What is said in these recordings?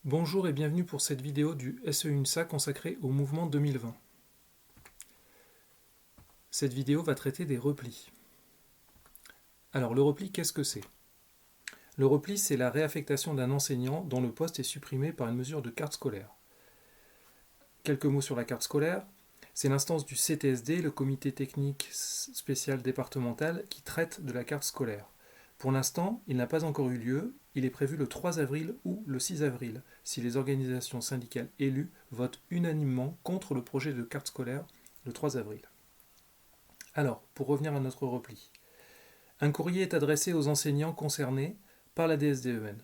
Bonjour et bienvenue pour cette vidéo du SE-UNSA consacrée au mouvement 2020. Cette vidéo va traiter des replis. Alors le repli, qu'est-ce que c'est? Le repli, c'est la réaffectation d'un enseignant dont le poste est supprimé par une mesure de carte scolaire. Quelques mots sur la carte scolaire. C'est l'instance du CTSD, le comité technique spécial départemental, qui traite de la carte scolaire. Pour l'instant, il n'a pas encore eu lieu, il est prévu le 3 avril ou le 6 avril, si les organisations syndicales élues votent unanimement contre le projet de carte scolaire le 3 avril. Alors, pour revenir à notre repli. Un courrier est adressé aux enseignants concernés par la DSDEN.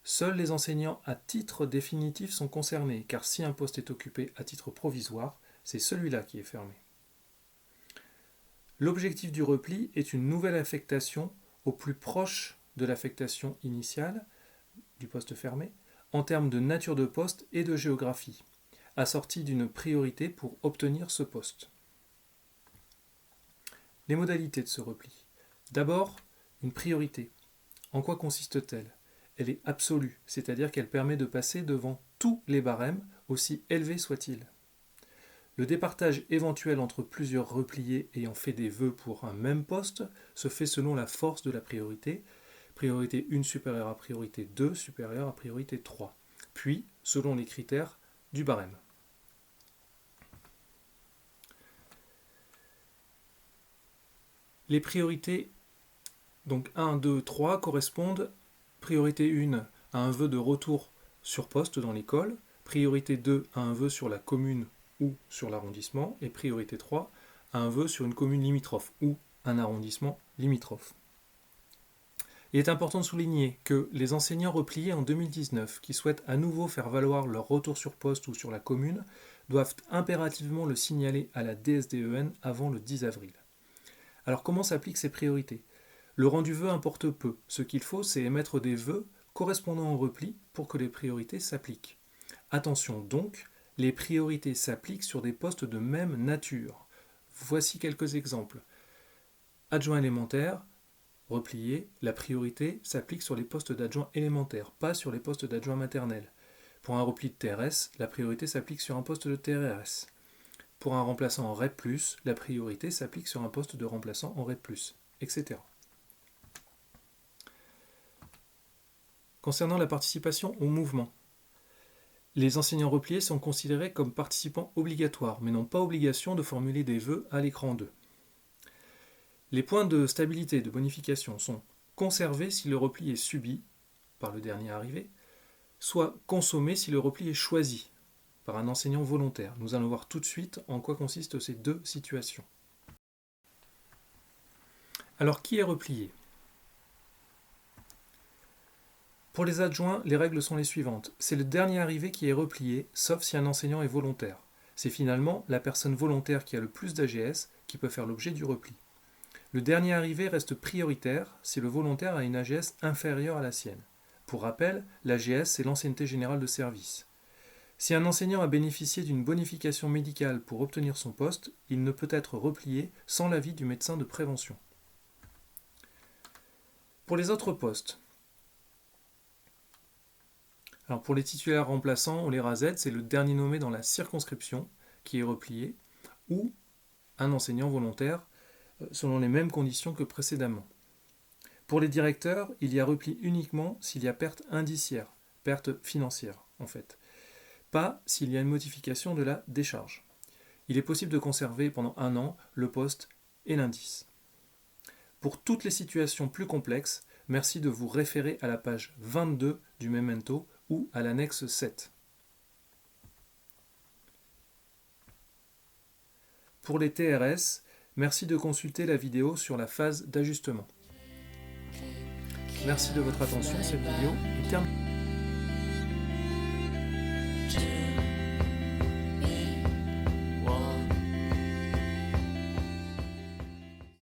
Seuls les enseignants à titre définitif sont concernés, car si un poste est occupé à titre provisoire, c'est celui-là qui est fermé. L'objectif du repli est une nouvelle affectation au plus proche de l'affectation initiale du poste fermé, en termes de nature de poste et de géographie, assortie d'une priorité pour obtenir ce poste. Les modalités de ce repli. D'abord, une priorité. En quoi consiste-t-elle? Elle est absolue, c'est-à-dire qu'elle permet de passer devant tous les barèmes, aussi élevés soient-ils. Le départage éventuel entre plusieurs repliés ayant fait des vœux pour un même poste se fait selon la force de la priorité. Priorité 1 supérieure à priorité 2 supérieure à priorité 3. Puis, selon les critères du barème. Les priorités, donc 1, 2, 3, correspondent priorité 1 à un vœu de retour sur poste dans l'école, priorité 2 à un vœu sur la commune ou sur l'arrondissement, et priorité 3 à un vœu sur une commune limitrophe ou un arrondissement limitrophe. Il est important de souligner que les enseignants repliés en 2019 qui souhaitent à nouveau faire valoir leur retour sur poste ou sur la commune doivent impérativement le signaler à la DSDEN avant le 10 avril. Alors comment s'appliquent ces priorités? Le rang du vœu importe peu. Ce qu'il faut, c'est émettre des vœux correspondant au repli pour que les priorités s'appliquent. Attention donc, les priorités s'appliquent sur des postes de même nature. Voici quelques exemples. Adjoint élémentaire, replié, la priorité s'applique sur les postes d'adjoint élémentaire, pas sur les postes d'adjoint maternel. Pour un repli de TRS, la priorité s'applique sur un poste de TRS. Pour un remplaçant en REP+, la priorité s'applique sur un poste de remplaçant en REP+, etc. Concernant la participation au mouvement, les enseignants repliés sont considérés comme participants obligatoires, mais n'ont pas obligation de formuler des vœux à l'écran 2. Les points de stabilité et de bonification sont conservés si le repli est subi par le dernier arrivé, soit consommés si le repli est choisi par un enseignant volontaire. Nous allons voir tout de suite en quoi consistent ces deux situations. Alors, qui est replié? Pour les adjoints, les règles sont les suivantes. C'est le dernier arrivé qui est replié, sauf si un enseignant est volontaire. C'est finalement la personne volontaire qui a le plus d'AGS qui peut faire l'objet du repli. Le dernier arrivé reste prioritaire si le volontaire a une AGS inférieure à la sienne. Pour rappel, l'AGS, c'est l'ancienneté générale de service. Si un enseignant a bénéficié d'une bonification médicale pour obtenir son poste, il ne peut être replié sans l'avis du médecin de prévention. Pour les autres postes, alors pour les titulaires remplaçants, on les RAZ, c'est le dernier nommé dans la circonscription qui est replié, ou un enseignant volontaire selon les mêmes conditions que précédemment. Pour les directeurs, il y a repli uniquement s'il y a perte indiciaire, perte financière en fait, pas s'il y a une modification de la décharge. Il est possible de conserver pendant 1 an le poste et l'indice. Pour toutes les situations plus complexes, merci de vous référer à la page 22 du Memento ou à l'annexe 7. Pour les TRS, merci de consulter la vidéo sur la phase d'ajustement. Merci de votre attention, cette vidéo est terminée.